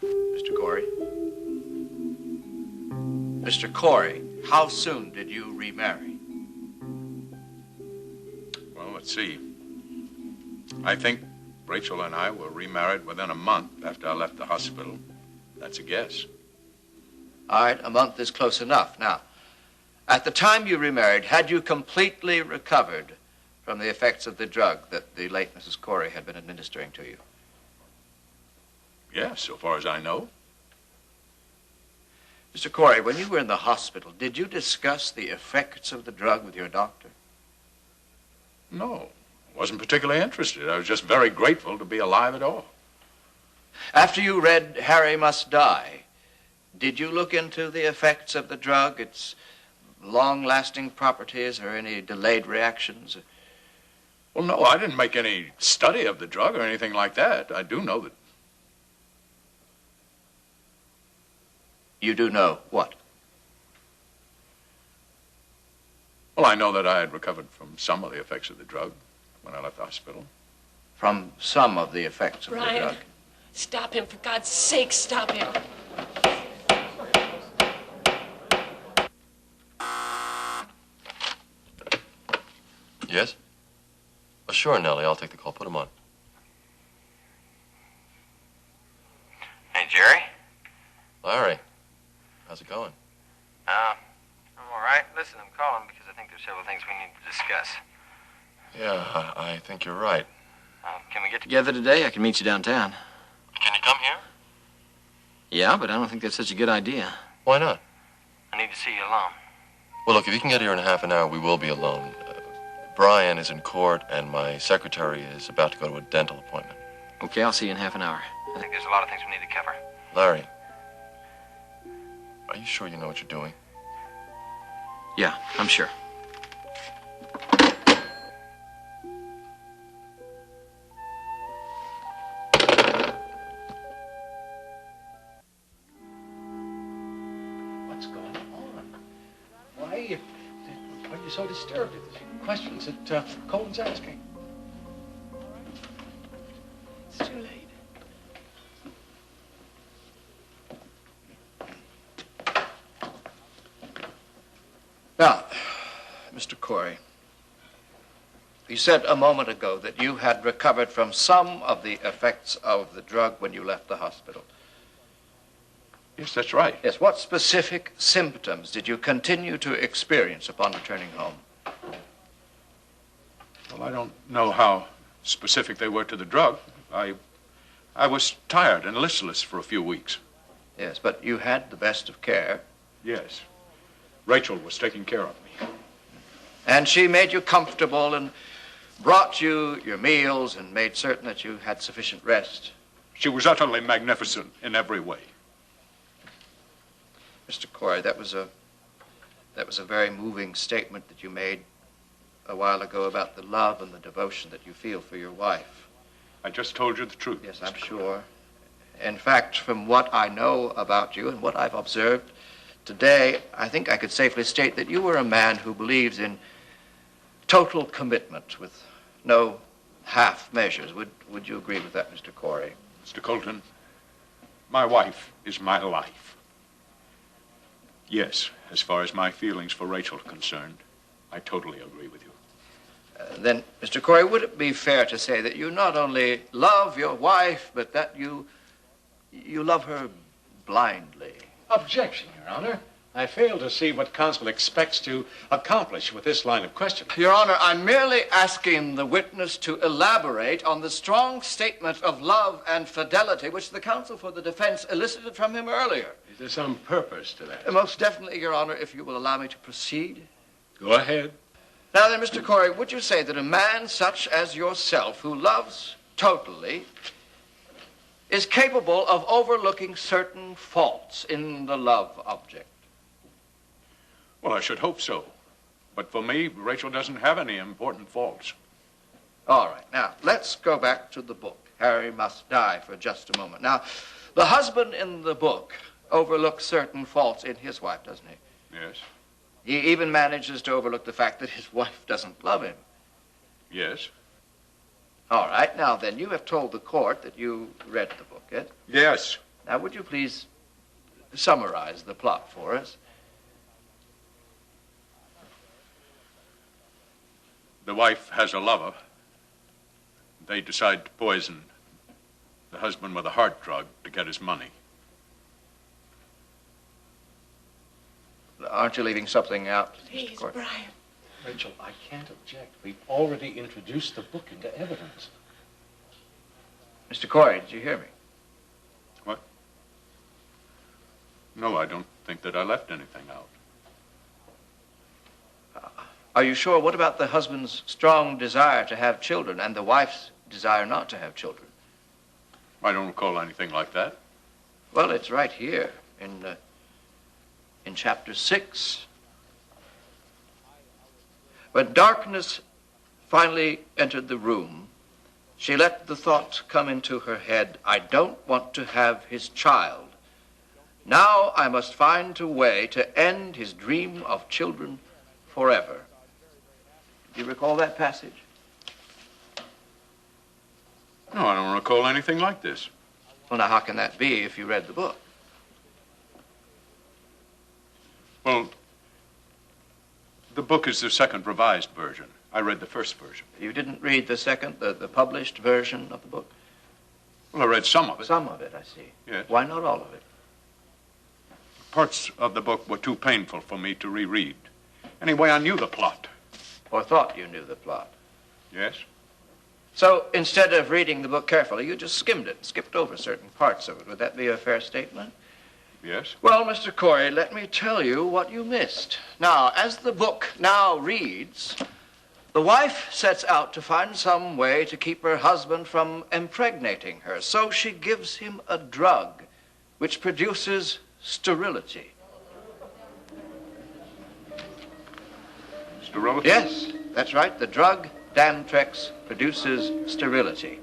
Mr. Corey? Mr. Corey, how soon did you remarry? Well, let's see. I think Rachel and I were remarried within a month after I left the hospital. That's a guess. All right, a month is close enough. Now, at the time you remarried, had you completely recovered from the effects of the drug that the late Mrs. Corey had been administering to you? Yes, so far as I know. Mr. Corey, when you were in the hospital, did you discuss the effects of the drug with your doctor? No, I wasn't particularly interested. I was just very grateful to be alive at all. After you read Harry Must Die, did you look into the effects of the drug, its long-lasting properties, or any delayed reactions? Well, no, I didn't make any study of the drug or anything like that. I do know that. You do know what? Well, I know that I had recovered from some of the effects of the drug when I left the hospital. From some of the effects of the drug? Brian, stop him. For God's sake, stop him. Yes? Oh, sure, Nellie. I'll take the call. Put him on. Hey, Jerry. Larry, how's it going? I'm all right. Listen, I'm calling because I think there's several things we need to discuss. Yeah, I think you're right. Can we get together today? I can meet you downtown. Can you come here? Yeah, but I don't think that's such a good idea. Why not? I need to see you alone. Well, look, if you can get here in a half an hour, we will be alone. Brian is in court, and my secretary is about to go to a dental appointment. Okay, I'll see you in half an hour. I think there's a lot of things we need to cover. Larry, are you sure you know what you're doing? Yeah, I'm sure. What's going on? Why are you so disturbed at the questions that Colin's asking? It's too late. Now, Mr. Corey, you said a moment ago that you had recovered from some of the effects of the drug when you left the hospital. Yes, that's right. Yes, what specific symptoms did you continue to experience upon returning home? Well, I don't know how specific they were to the drug. I was tired and listless for a few weeks. Yes, but you had the best of care. Yes. Rachel was taking care of me. And she made you comfortable and brought you your meals and made certain that you had sufficient rest. She was utterly magnificent in every way. Mr. Corey, that was a very moving statement that you made a while ago about the love and the devotion that you feel for your wife. I just told you the truth. Yes, I'm sure. In fact, from what I know about you and what I've observed today, I think I could safely state that you were a man who believes in total commitment with no half measures. Would you agree with that, Mr. Corey? Mr. Colton, my wife is my life. Yes, as far as my feelings for Rachel are concerned, I totally agree with you. Then, Mr. Corey, would it be fair to say that you not only love your wife, but that you love her blindly? Objection, Your Honor. I fail to see what counsel expects to accomplish with this line of questioning. Your Honor, I'm merely asking the witness to elaborate on the strong statement of love and fidelity which the counsel for the defense elicited from him earlier. Is there some purpose to that? Most definitely, Your Honor, if you will allow me to proceed. Go ahead. Now then, Mr. Corey, would you say that a man such as yourself, who loves totally, is capable of overlooking certain faults in the love object? Well, I should hope so. But for me, Rachel doesn't have any important faults. All right. Now, let's go back to the book, Harry Must Die, for just a moment. Now, the husband in the book overlooks certain faults in his wife, doesn't he? Yes. He even manages to overlook the fact that his wife doesn't love him. Yes. All right. Now, then, you have told the court that you read the book, yes? Yes. Now, would you please summarize the plot for us? The wife has a lover. They decide to poison the husband with a heart drug to get his money. Aren't you leaving something out, Please, Mr. Court? Brian. Rachel, I can't object. We've already introduced the book into evidence. Mr. Corey, did you hear me? What? No, I don't think that I left anything out. Are you sure? What about the husband's strong desire to have children and the wife's desire not to have children? I don't recall anything like that. Well, it's right here in chapter 6. When darkness finally entered the room, she let the thought come into her head, I don't want to have his child. Now I must find a way to end his dream of children forever. Do you recall that passage? No, I don't recall anything like this. Well, now, how can that be if you read the book? Well, the book is the second revised version. I read the first version. You didn't read the second, the published version of the book? Well, I read some of it. Some of it, I see. Yes. Why not all of it? Parts of the book were too painful for me to reread. Anyway, I knew the plot. Or thought you knew the plot? Yes? So instead of reading the book carefully, you just skimmed it, skipped over certain parts of it. Would that be a fair statement? Yes? Well, Mr. Corey, let me tell you what you missed. Now, as the book now reads, the wife sets out to find some way to keep her husband from impregnating her. So she gives him a drug which produces sterility. Sterility? Yes, that's right. The drug Damtrex produces sterility.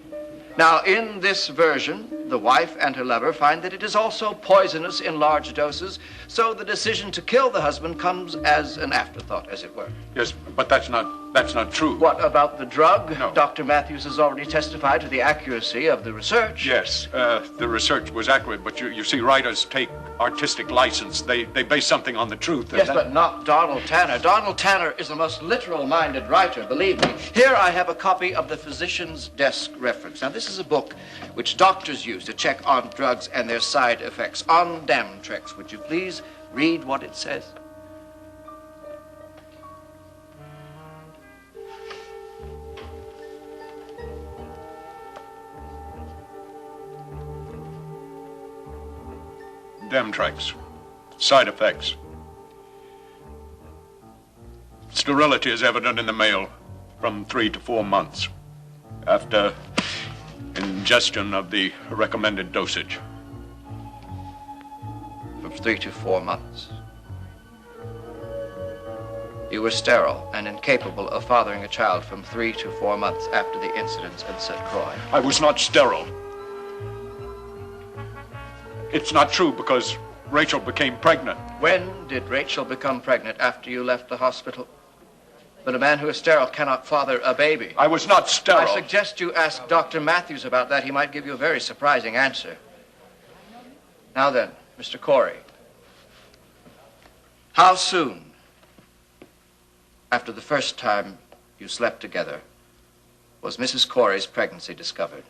Now, in this version, the wife and her lover find that it is also poisonous in large doses, so the decision to kill the husband comes as an afterthought, as it were. Yes, but that's not true. What about the drug? No. Dr. Matthews has already testified to the accuracy of the research. Yes, the research was accurate, but you see, writers take artistic license. They base something on the truth. Yes, but not Donald Tanner. Donald Tanner is the most literal-minded writer, believe me. Here I have a copy of the physician's desk reference. Now, this is a book which doctors use to check on drugs and their side effects. On Damtrex, would you please read what it says? Damtrex. Side effects. Sterility is evident in the male from 3 to 4 months after ingestion of the recommended dosage. From 3 to 4 months. You were sterile and incapable of fathering a child from 3 to 4 months after the incidents in St. Croix. I was not sterile. It's not true because Rachel became pregnant. When did Rachel become pregnant? After you left the hospital? But a man who is sterile cannot father a baby. I was not sterile. I suggest you ask Dr. Matthews about that. He might give you a very surprising answer. Now then, Mr. Corey, how soon after the first time you slept together was Mrs. Corey's pregnancy discovered?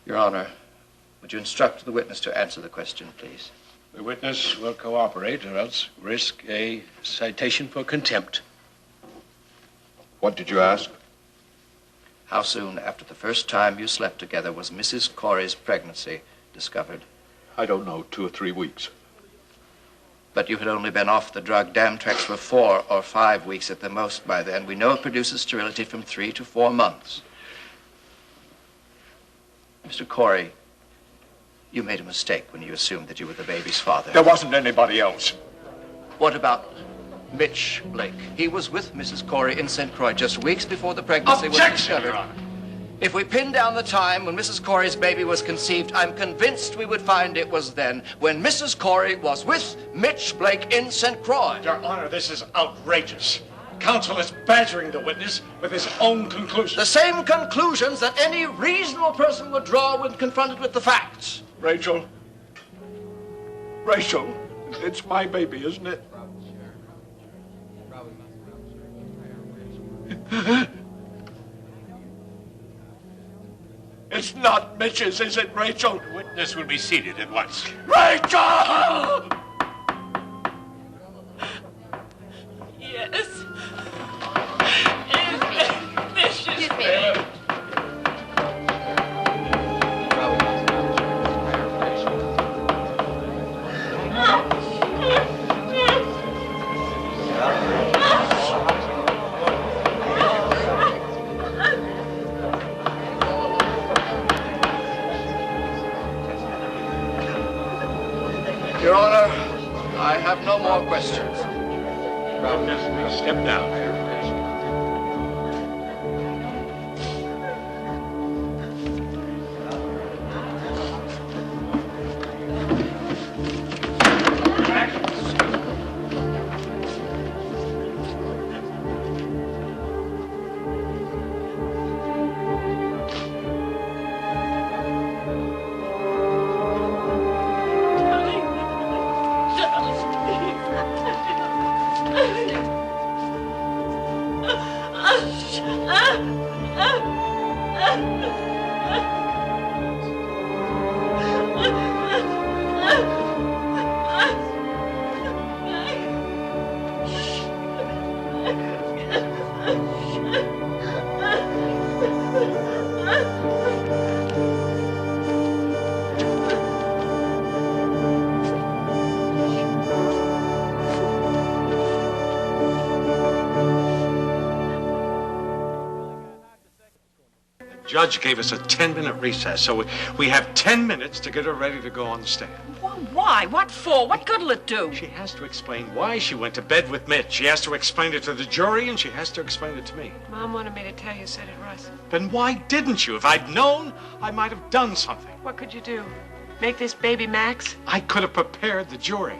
Your Honor, would you instruct the witness to answer the question, please? The witness will cooperate or else risk a citation for contempt. What did you ask? How soon after the first time you slept together was Mrs. Corey's pregnancy discovered? I don't know, 2 or 3 weeks. But you had only been off the drug Damtrex for 4 or 5 weeks at the most by then. We know it produces sterility from 3 to 4 months. Mr. Corey, you made a mistake when you assumed that you were the baby's father. There wasn't anybody else. What about Mitch Blake? He was with Mrs. Corey in St. Croix just weeks before the pregnancy was discovered. Your Honor. If we pin down the time when Mrs. Corey's baby was conceived, I'm convinced we would find it was then, when Mrs. Corey was with Mitch Blake in St. Croix. Your Honor, this is outrageous. counsel is badgering the witness with his own conclusions. The same conclusions that any reasonable person would draw when confronted with the facts. Rachel, it's my baby, isn't it? It's not Mitch's, is it, Rachel? The witness will be seated at once. Rachel! Yes. It's vicious. Your Honor, I have no more questions. Witness, step down. Judge gave us a 10-minute recess, so we have 10 minutes to get her ready to go on the stand. Well, why? What for? What good'll it do? She has to explain why she went to bed with Mitch. She has to explain it to the jury, and she has to explain it to me. Mom wanted me to tell you, said it, Russ. Then why didn't you? If I'd known, I might have done something. What could you do? Make this baby Max? I could have prepared the jury.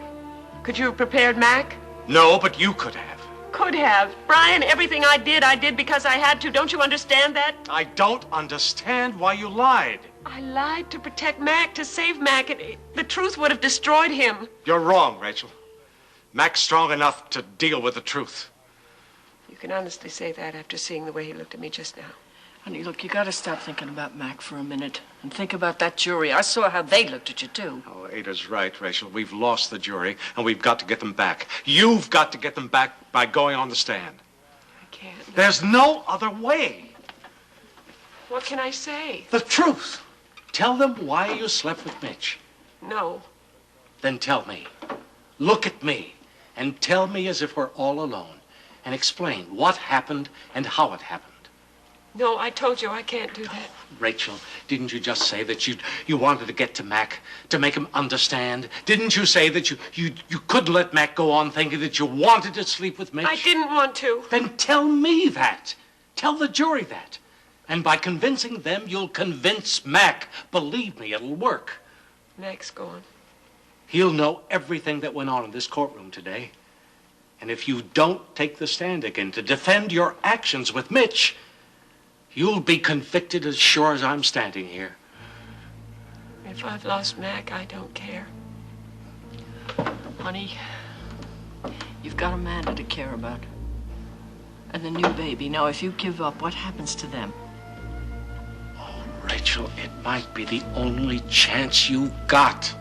Could you have prepared Mac? No, but you could have. Could have. Brian, everything I did because I had to. Don't you understand that? I don't understand why you lied. I lied to protect Mac, to save Mac, and the truth would have destroyed him. You're wrong, Rachel. Mac's strong enough to deal with the truth. You can honestly say that after seeing the way he looked at me just now. Honey, look, you gotta stop thinking about Mac for a minute and think about that jury. I saw how they looked at you, too. Oh, Ada's right, Rachel. We've lost the jury, and we've got to get them back. You've got to get them back by going on the stand. I can't. There's no other way. What can I say? The truth. Tell them why you slept with Mitch. No. Then tell me. Look at me and tell me as if we're all alone and explain what happened and how it happened. No, I told you I can't do that. Rachel, didn't you just say that you wanted to get to Mac, to make him understand? Didn't you say that you couldn't let Mac go on thinking that you wanted to sleep with Mitch? I didn't want to. Then tell me that. Tell the jury that. And by convincing them, you'll convince Mac. Believe me, it'll work. Mac's gone. He'll know everything that went on in this courtroom today. And if you don't take the stand again to defend your actions with Mitch, you'll be convicted as sure as I'm standing here. If I've lost Mac, I don't care. Honey, you've got Amanda to care about. And the new baby. Now, if you give up, what happens to them? Oh, Rachel, it might be the only chance you got.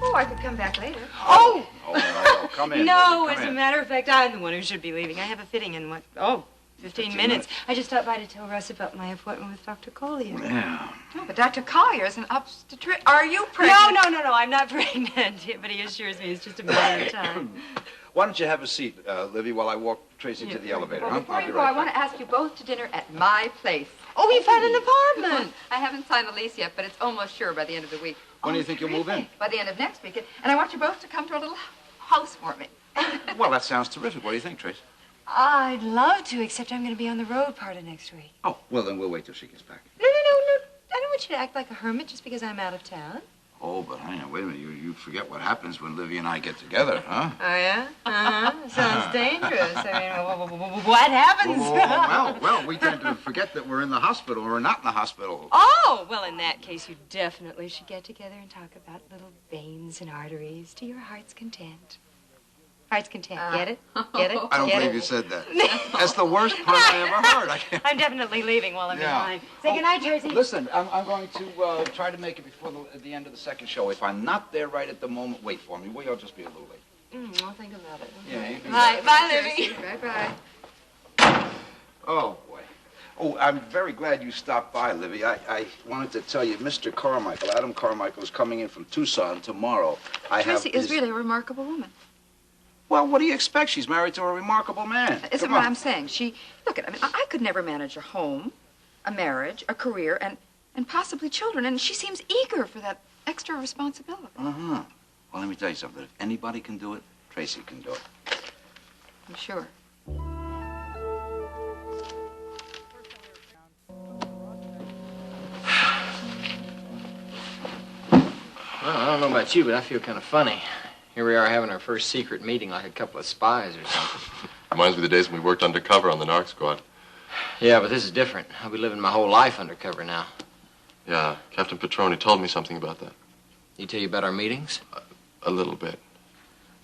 Oh, I could come back later. Oh, no, come in. No, come as a in. matter of fact, I'm the one who should be leaving. I have a fitting in 15 minutes. I just stopped by to tell Russ about my appointment with Dr. Collier. Yeah. No, but Dr. Collier is an obstetrician. Are you pregnant? No, I'm not pregnant. But he assures me it's just a matter of time. Why don't you have a seat, Livy, while I walk Tracy to the elevator? Well, Huh? before I'll you be go, right I back. want to ask you both to dinner at my place. Oh, you've had an apartment. I haven't signed the lease yet, but it's almost sure by the end of the week. When do you think you'll move in? By the end of next week. And I want you both to come to a little housewarming. Well, that sounds terrific. What do you think, Trace? I'd love to, except I'm going to be on the road part of next week. Oh, well, then we'll wait till she gets back. No. I don't want you to act like a hermit just because I'm out of town. Oh, but honey, now, wait a minute. You forget what happens when Livy and I get together, huh? Oh, yeah? Sounds dangerous. I mean, what happens? Well, we tend to forget that we're in the hospital or we're not in the hospital. Oh, well, in that case, you definitely should get together and talk about little veins and arteries to your heart's content. Heart's content. Get it? Get it? I don't believe you said that. That's the worst pun I ever heard. I'm definitely leaving while I'm in line. Say goodnight, Jersey. Listen, I'm going to try to make it before the end of the second show. If I'm not there right at the moment, wait for me. Will you just be a little late? I'll think about it. Yeah, you can. Bye, Livy. Bye-bye. Oh, boy. Oh, I'm very glad you stopped by, Livy. I wanted to tell you, Mr. Carmichael, Adam Carmichael, is coming in from Tucson tomorrow. Tracy is really a remarkable woman. Well, what do you expect? She's married to a remarkable man. Isn't what I'm saying? Look, I mean, I could never manage a home, a marriage, a career, and possibly children, and she seems eager for that extra responsibility. Uh-huh. Well, let me tell you something. If anybody can do it, Tracy can do it. I'm sure. Well, I don't know about you, but I feel kind of funny. Here we are having our first secret meeting like a couple of spies or something. Reminds me of the days when we worked undercover on the narc squad. Yeah, but this is different. I'll be living my whole life undercover now. Yeah, Captain Petroni told me something about that. He tell you about our meetings? A little bit.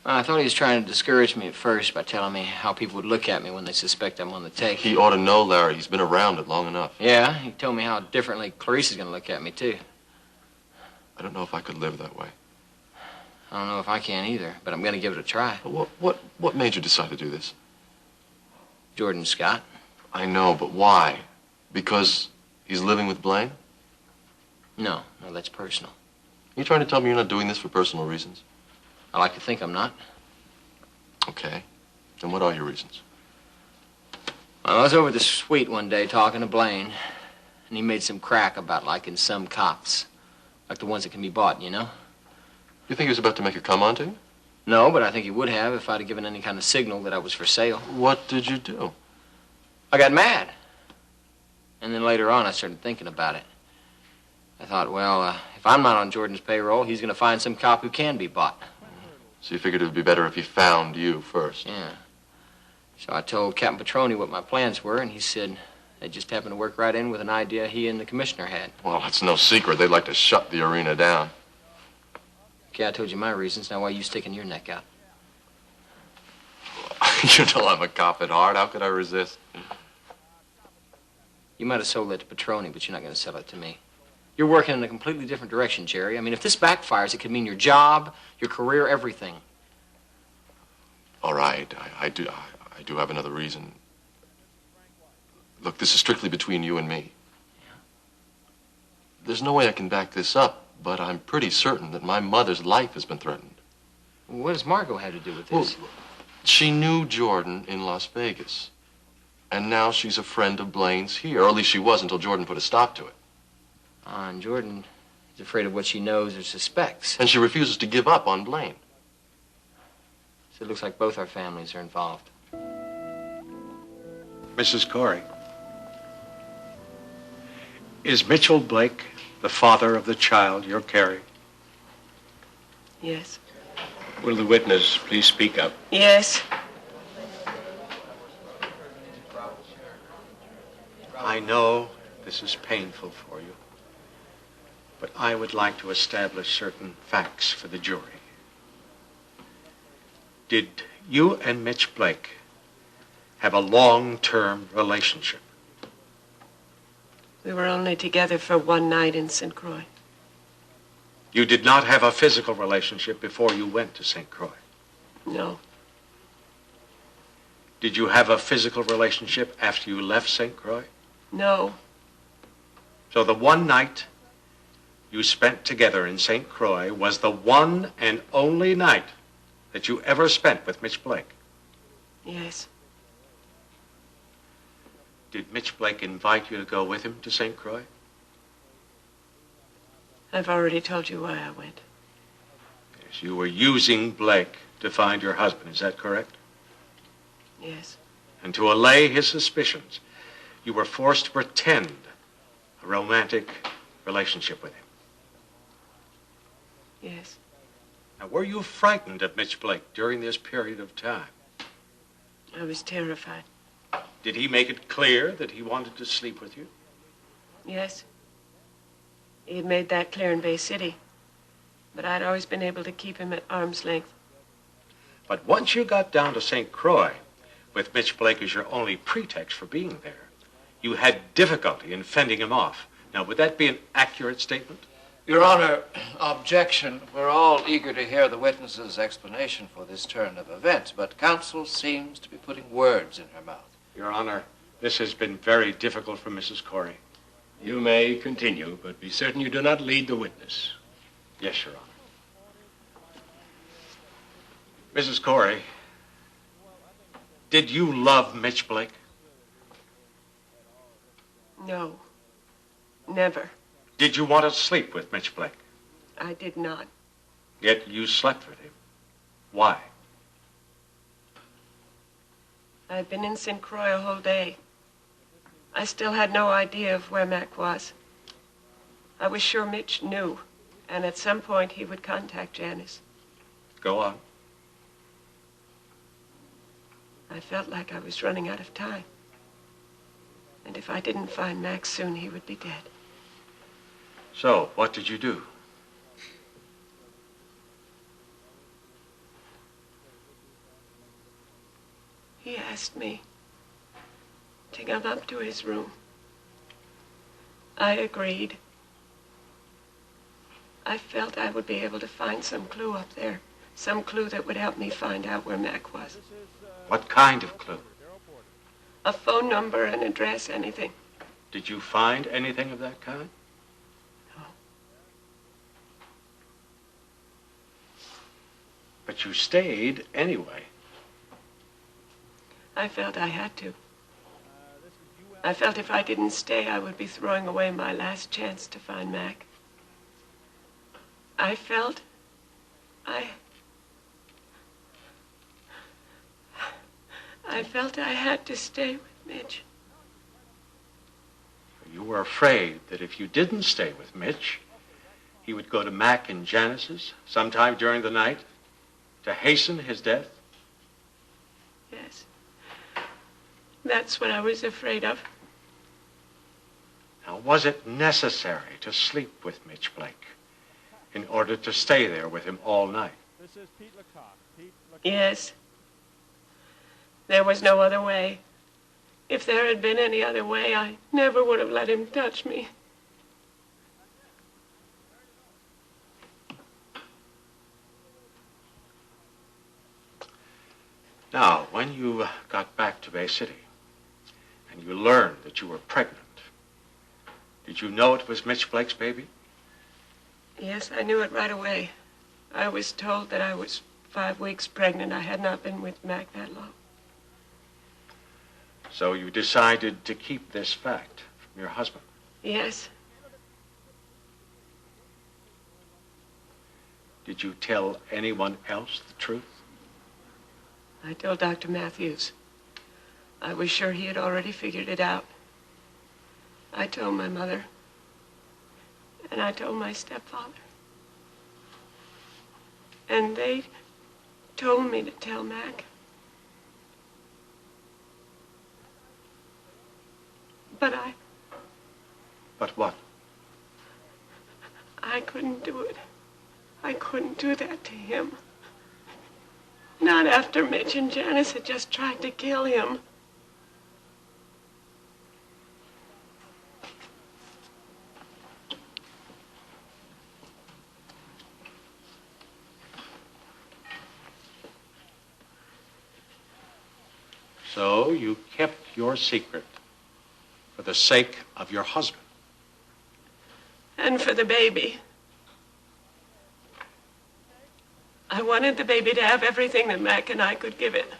Well, I thought he was trying to discourage me at first by telling me how people would look at me when they suspect I'm on the take. He ought to know, Larry. He's been around it long enough. Yeah, he told me how differently Clarice's going to look at me, too. I don't know if I could live that way. I don't know if I can either, but I'm going to give it a try. What made you decide to do this? Jordan Scott. I know, but why? Because he's living with Blaine? No, that's personal. You trying to tell me you're not doing this for personal reasons? I like to think I'm not. Okay. Then what are your reasons? Well, I was over at the suite one day talking to Blaine, and he made some crack about liking some cops. Like the ones that can be bought, you know? You think he was about to make a come on to you? No, but I think he would have if I'd have given any kind of signal that I was for sale. What did you do? I got mad. And then later on, I started thinking about it. I thought, well, if I'm not on Jordan's payroll, he's going to find some cop who can be bought. So you figured it would be better if he found you first? Yeah. So I told Captain Petroni what my plans were, and he said they just happened to work right in with an idea he and the commissioner had. Well, it's no secret. They'd like to shut the arena down. Okay, I told you my reasons. Now why are you sticking your neck out? You know I'm a cop at heart. How could I resist? You might have sold that to Petroni, but you're not going to sell it to me. You're working in a completely different direction, Jerry. I mean, if this backfires, it could mean your job, your career, everything. All right, I do have another reason. Look, this is strictly between you and me. Yeah. There's no way I can back this up, but I'm pretty certain that my mother's life has been threatened. What does Margot have to do with this? Well, she knew Jordan in Las Vegas. And now she's a friend of Blaine's here. Or at least she was until Jordan put a stop to it. And Jordan is afraid of what she knows or suspects. And she refuses to give up on Blaine. So it looks like both our families are involved. Mrs. Corey, is Mitchell Blake the father of the child you're carrying? Yes. Will the witness please speak up? Yes. I know this is painful for you, but I would like to establish certain facts for the jury. Did you and Mitch Blake have a long-term relationship? We were only together for one night in St. Croix. You did not have a physical relationship before you went to St. Croix? No. Did you have a physical relationship after you left St. Croix? No. So the one night you spent together in St. Croix was the one and only night that you ever spent with Mitch Blake? Yes. Did Mitch Blake invite you to go with him to St. Croix? I've already told you why I went. Yes, you were using Blake to find your husband, is that correct? Yes. And to allay his suspicions, you were forced to pretend a romantic relationship with him. Yes. Now, were you frightened of Mitch Blake during this period of time? I was terrified. Did he make it clear that he wanted to sleep with you? Yes. He had made that clear in Bay City. But I'd always been able to keep him at arm's length. But once you got down to St. Croix, with Mitch Blake as your only pretext for being there, you had difficulty in fending him off. Now, would that be an accurate statement? Your Honor, objection. We're all eager to hear the witness's explanation for this turn of events, but counsel seems to be putting words in her mouth. Your Honor, this has been very difficult for Mrs. Corey. You may continue, but be certain you do not lead the witness. Yes, Your Honor. Mrs. Corey, did you love Mitch Blake? No. Never. Did you want to sleep with Mitch Blake? I did not. Yet you slept with him. Why? I'd been in St. Croix a whole day. I still had no idea of where Mac was. I was sure Mitch knew, and at some point he would contact Janice. Go on. I felt like I was running out of time. And if I didn't find Mac soon, he would be dead. So, what did you do? He asked me to come up to his room. I agreed. I felt I would be able to find some clue up there. Some clue that would help me find out where Mac was. What kind of clue? A phone number, an address, anything. Did you find anything of that kind? No. But you stayed anyway. I felt I had to. I felt if I didn't stay, I would be throwing away my last chance to find Mac. I felt I had to stay with Mitch. You were afraid that if you didn't stay with Mitch, he would go to Mac and Janice's sometime during the night to hasten his death? Yes. That's what I was afraid of. Now, was it necessary to sleep with Mitch Blake in order to stay there with him all night? Yes. There was no other way. If there had been any other way, I never would have let him touch me. Now, when you got back to Bay City and you learned that you were pregnant, did you know it was Mitch Blake's baby? Yes, I knew it right away. I was told that I was 5 weeks pregnant. I had not been with Mac that long. So you decided to keep this fact from your husband? Yes. Did you tell anyone else the truth? I told Dr. Matthews. I was sure he had already figured it out. I told my mother. And I told my stepfather. And they told me to tell Mac. But what? I couldn't do it. I couldn't do that to him. Not after Mitch and Janice had just tried to kill him. So you kept your secret for the sake of your husband. And for the baby. I wanted the baby to have everything that Mac and I could give it.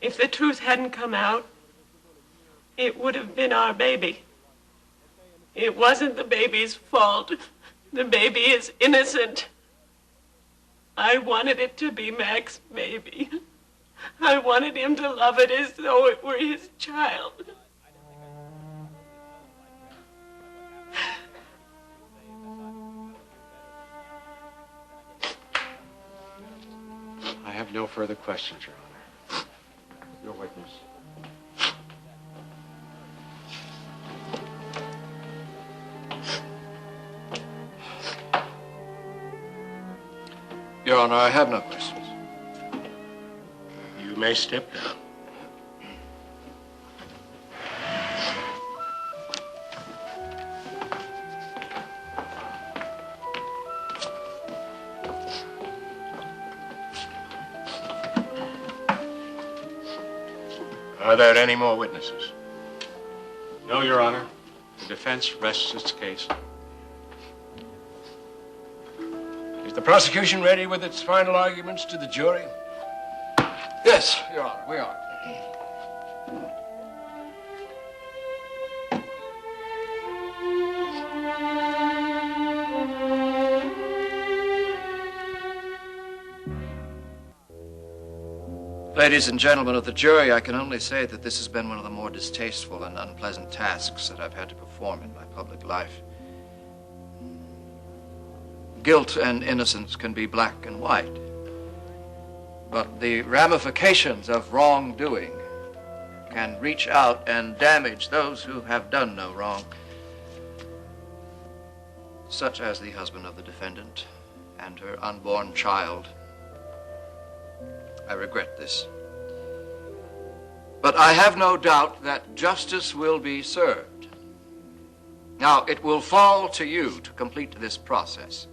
If the truth hadn't come out, it would have been our baby. It wasn't the baby's fault. The baby is innocent. I wanted it to be Mac's baby. I wanted him to love it as though it were his child. further questions, Your Honor. Your witness. Your Honor, I have no questions. You may step down. Are there any more witnesses? No, Your Honor. The defense rests its case. Is the prosecution ready with its final arguments to the jury? Yes, Your Honor, we are. Ladies and gentlemen of the jury, I can only say that this has been one of the more distasteful and unpleasant tasks that I've had to perform in my public life. Guilt and innocence can be black and white, but the ramifications of wrongdoing can reach out and damage those who have done no wrong, such as the husband of the defendant and her unborn child. I regret this. But I have no doubt that justice will be served. Now, it will fall to you to complete this process.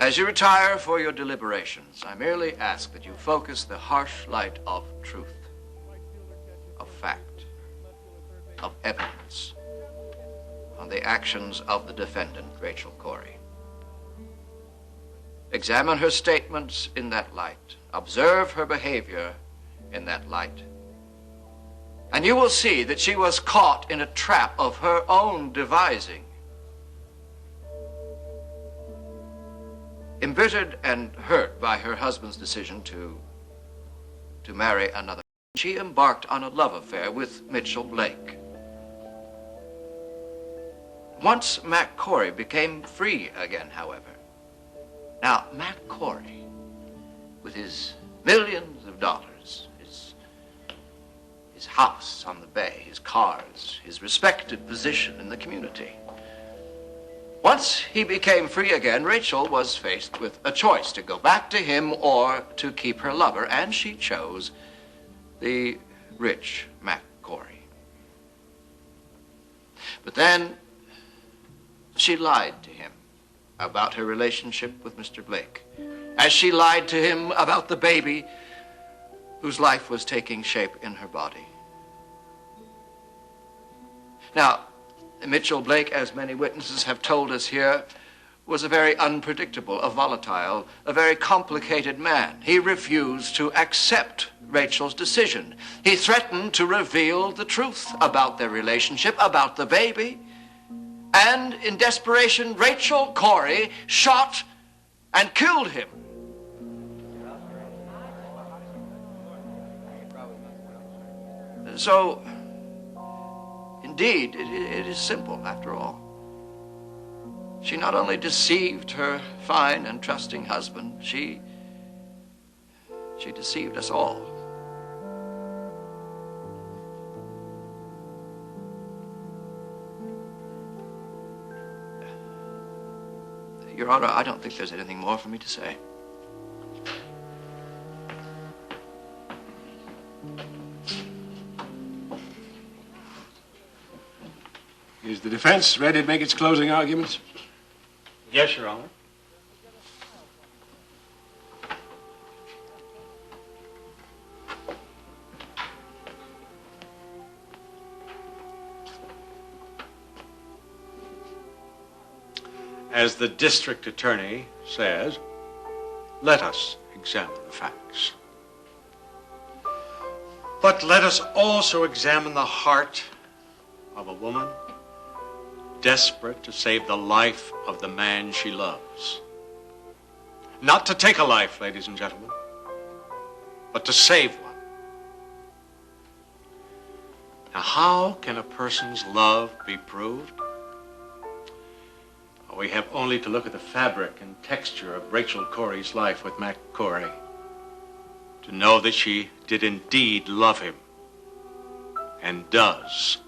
As you retire for your deliberations, I merely ask that you focus the harsh light of truth, of fact, of evidence on the actions of the defendant, Rachel Corey. Examine her statements in that light. Observe her behavior in that light. And you will see that she was caught in a trap of her own devising. Embittered and hurt by her husband's decision to marry another, she embarked on a love affair with Mitchell Blake. Once Mac Corey became free again, however. Now, Mac Corey, with his millions of dollars, his house on the bay, his cars, his respected position in the community. Once he became free again, Rachel was faced with a choice to go back to him or to keep her lover, and she chose the rich Mac Corey. But then she lied to him about her relationship with Mr. Blake, as she lied to him about the baby whose life was taking shape in her body. Now, Mitchell Blake, as many witnesses have told us here, was a very unpredictable, a volatile, a very complicated man. He refused to accept Rachel's decision. He threatened to reveal the truth about their relationship, about the baby. And in desperation, Rachel Corey shot and killed him. So, indeed, it is simple, after all. She not only deceived her fine and trusting husband, she deceived us all. Your Honor, I don't think there's anything more for me to say. Is the defense ready to make its closing arguments? Yes, Your Honor. As the district attorney says, let us examine the facts. But let us also examine the heart of a woman desperate to save the life of the man she loves. Not to take a life, ladies and gentlemen, but to save one. Now, how can a person's love be proved? We have only to look at the fabric and texture of Rachel Corey's life with Mac Corey to know that she did indeed love him, and does.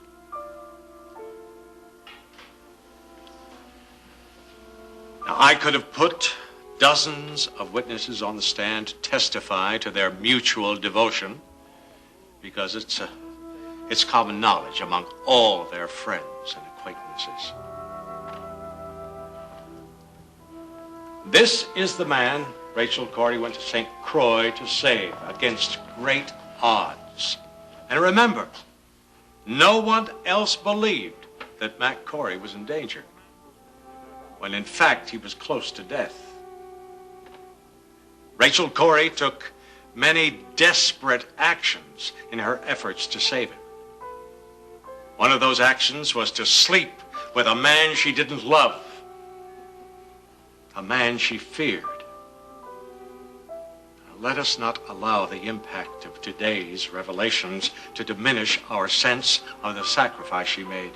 Now, I could have put dozens of witnesses on the stand to testify to their mutual devotion, because it's common knowledge among all their friends and acquaintances. This is the man Rachel Corey went to St. Croix to save against great odds. And remember, no one else believed that Mac Corey was in danger, when in fact he was close to death. Rachel Corey took many desperate actions in her efforts to save him. One of those actions was to sleep with a man she didn't love, a man she feared. Let us not allow the impact of today's revelations to diminish our sense of the sacrifice she made.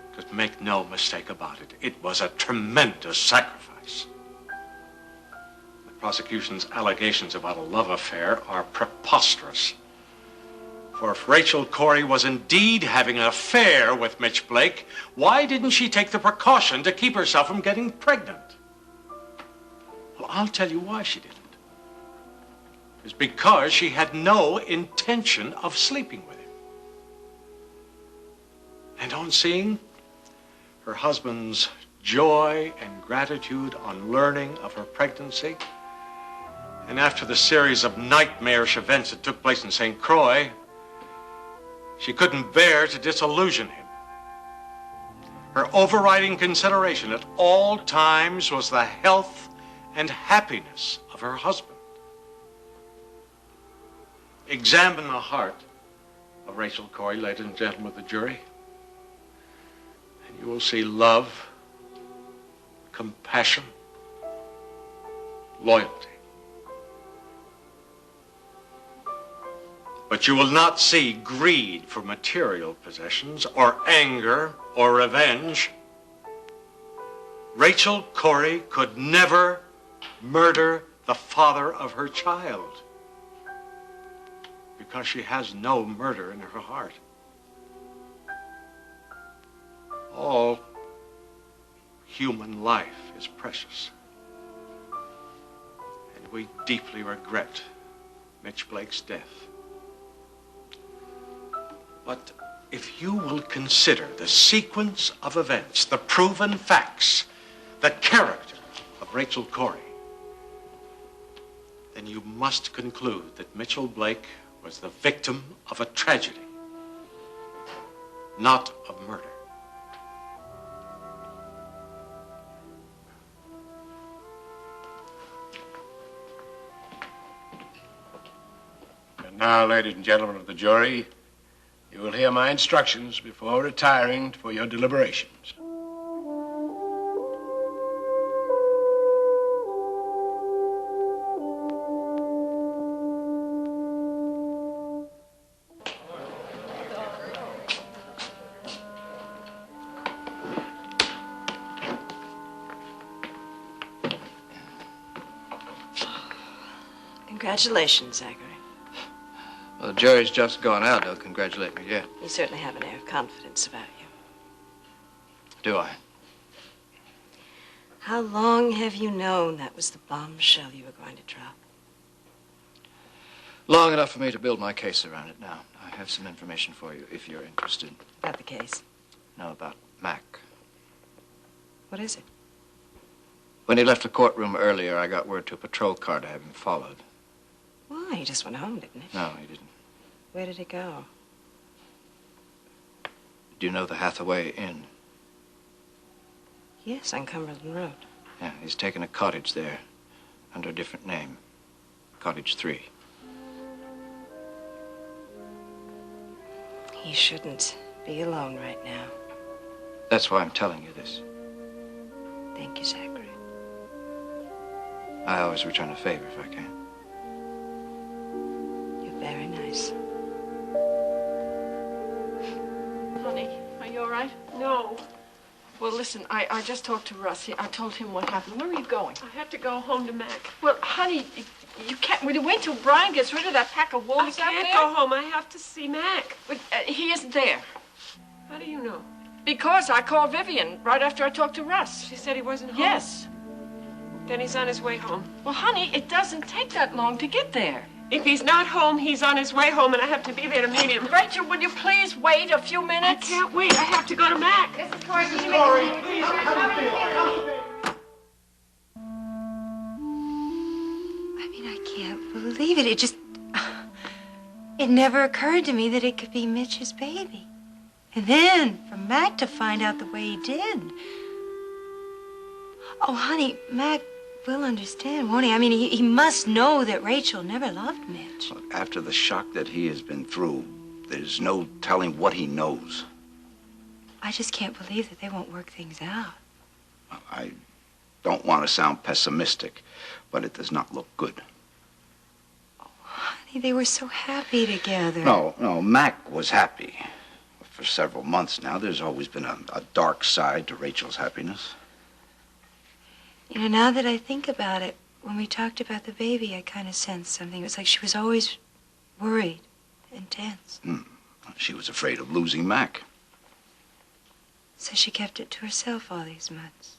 Because make no mistake about it, it was a tremendous sacrifice. The prosecution's allegations about a love affair are preposterous. For if Rachel Corey was indeed having an affair with Mitch Blake, why didn't she take the precaution to keep herself from getting pregnant? Well, I'll tell you why she didn't. It's because she had no intention of sleeping with him. And on seeing her husband's joy and gratitude on learning of her pregnancy, and after the series of nightmarish events that took place in St. Croix, she couldn't bear to disillusion him. Her overriding consideration at all times was the health and happiness of her husband. Examine the heart of Rachel Corey, ladies and gentlemen of the jury, and you will see love, compassion, loyalty. But you will not see greed for material possessions, or anger, or revenge. Rachel Corey could never murder the father of her child, because she has no murder in her heart. All human life is precious, and we deeply regret Mitch Blake's death. But if you will consider the sequence of events, the proven facts, the character of Rachel Corey, then you must conclude that Mitchell Blake was the victim of a tragedy, not of murder. And now, ladies and gentlemen of the jury, you will hear my instructions before retiring for your deliberations. Congratulations, Zachary. Well, the jury's just gone out. They'll congratulate me yet. You certainly have an air of confidence about you. Do I? How long have you known that was the bombshell you were going to drop? Long enough for me to build my case around it now. I have some information for you, if you're interested. About the case? No, about Mac. What is it? When he left the courtroom earlier, I got word to a patrol car to have him followed. Why? He just went home, didn't he? No, he didn't. Where did he go? Do you know the Hathaway Inn? Yes, on Cumberland Road. Yeah, he's taken a cottage there under a different name. Cottage 3. He shouldn't be alone right now. That's why I'm telling you this. Thank you, Zachary. I always return a favor if I can. You're very nice. Honey, are you all right? No. Well, listen, I just talked to Russ. I told him what happened. Where are you going? I have to go home to Mac. Well, honey, you can't. Will you wait till Brian gets rid of that pack of wolves I out can't there? go home. I have to see Mac. But he isn't there. How do you know? Because I called Vivian right after I talked to Russ. She said he wasn't home? Yes. Then he's on his way home. Well, honey, it doesn't take that long to get there. If he's not home, he's on his way home, and I have to be there to meet him. Rachel, will you please wait a few minutes? I can't wait. I have to go to Mac. This is Corey. I mean, I can't believe it. It never occurred to me that it could be Mitch's baby. And then for Mac to find out the way he did. Oh, honey, Mac will understand, won't he? I mean, he must know that Rachel never loved Mitch. Look, after the shock that he has been through, there's no telling what he knows. I just can't believe that they won't work things out. I don't want to sound pessimistic, but it does not look good. Honey, they were so happy together. No, Mac was happy. For several months now, there's always been a dark side to Rachel's happiness. You know, now that I think about it, when we talked about the baby, I kind of sensed something. It was like she was always worried and tense. She was afraid of losing Mac. So she kept it to herself all these months.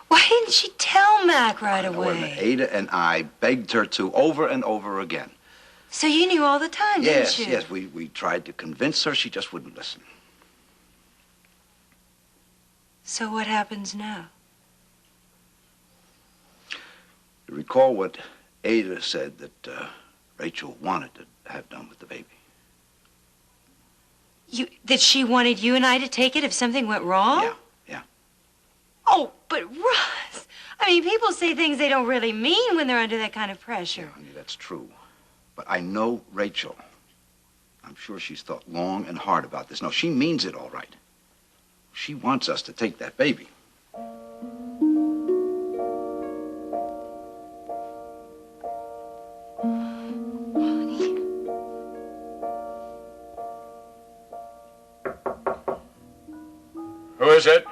Why didn't she tell Mac right away? Ada and I begged her to over and over again. So you knew all the time, didn't you? Yes, we tried to convince her. She just wouldn't listen. So what happens now? You recall what Ada said that Rachel wanted to have done with the baby? That she wanted you and I to take it if something went wrong? Yeah. Oh, but Russ, I mean, people say things they don't really mean when they're under that kind of pressure. Yeah, honey, that's true. But I know Rachel. I'm sure she's thought long and hard about this. No, she means it all right. She wants us to take that baby. Who is it?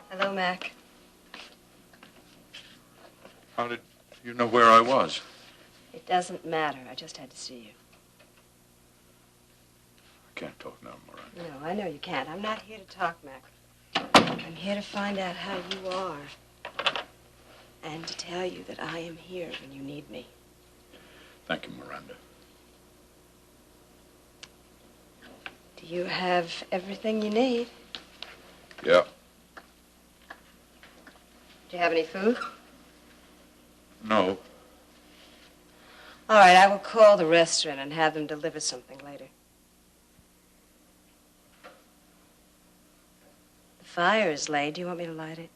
Hello, Mac. How did you know where I was? It doesn't matter. I just had to see you. I can't talk now, Miranda. No, I know you can't. I'm not here to talk, Mac. I'm here to find out how you are. And to tell you that I am here when you need me. Thank you, Miranda. Do you have everything you need? Yeah. Do you have any food? No. All right, I will call the restaurant and have them deliver something later. The fire is laid. Do you want me to light it?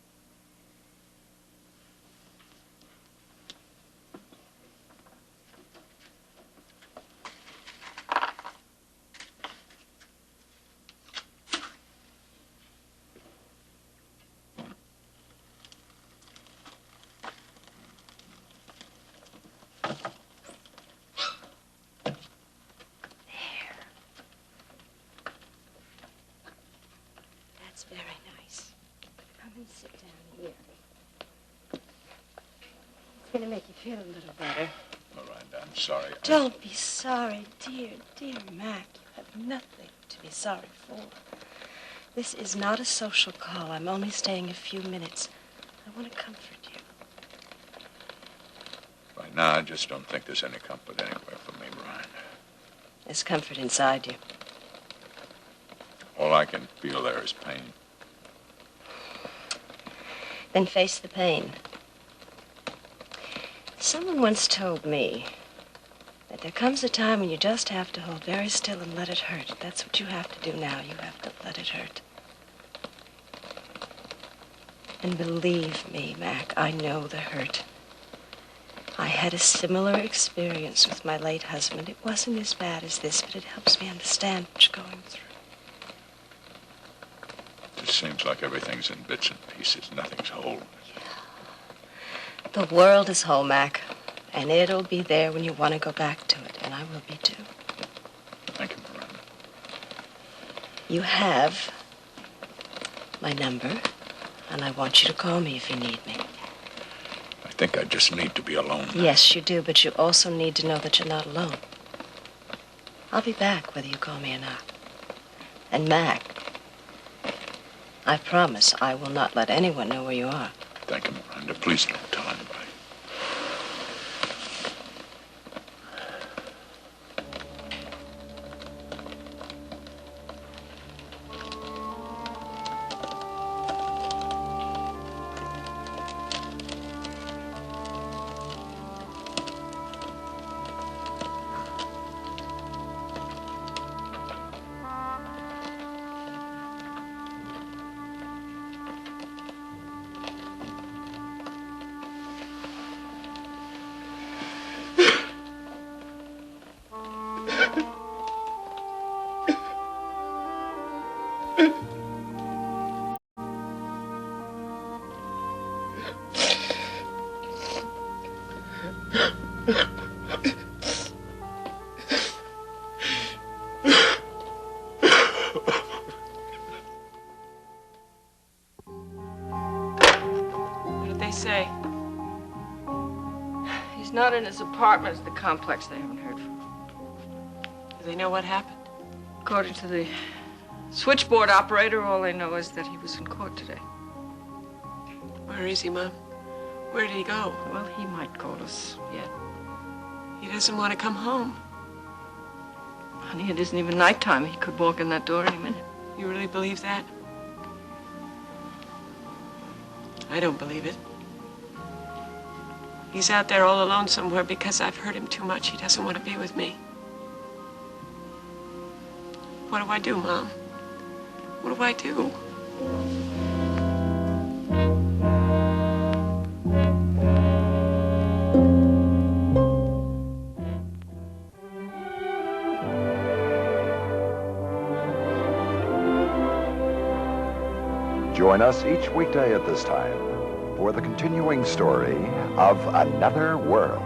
That's very nice. Come and sit down here. It's going to make you feel a little better. Miranda, I'm sorry. Don't be sorry, dear, dear Mac. You have nothing to be sorry for. This is not a social call. I'm only staying a few minutes. I want to comfort you. Right now, I just don't think there's any comfort anywhere for me, Miranda. There's comfort inside you. All I can feel there is pain. Then face the pain. Someone once told me that there comes a time when you just have to hold very still and let it hurt. That's what you have to do now. You have to let it hurt. And believe me, Mac, I know the hurt. I had a similar experience with my late husband. It wasn't as bad as this, but it helps me understand what you're going through. It seems like everything's in bits and pieces. Nothing's whole. The world is whole, Mac, and it'll be there when you want to go back to it, and I will be too. Thank you, Miranda. You have my number, and I want you to call me if you need me. I think I just need to be alone. Yes, you do, but you also need to know that you're not alone. I'll be back whether you call me or not. And Mac, I promise I will not let anyone know where you are. Thank you, Miranda. Please don't tell anybody. What did they say? He's not in his apartment. It's the complex they haven't heard from. Do they know what happened? According to the switchboard operator, all they know is that he was in court today. Where is he, Mom? Where did he go? Well, he might call us yet. He doesn't want to come home. Honey, it isn't even nighttime. He could walk in that door any minute. You really believe that? I don't believe it. He's out there all alone somewhere because I've hurt him too much. He doesn't want to be with me. What do I do, Mom? What do I do? Join us each weekday at this time for the continuing story of Another World.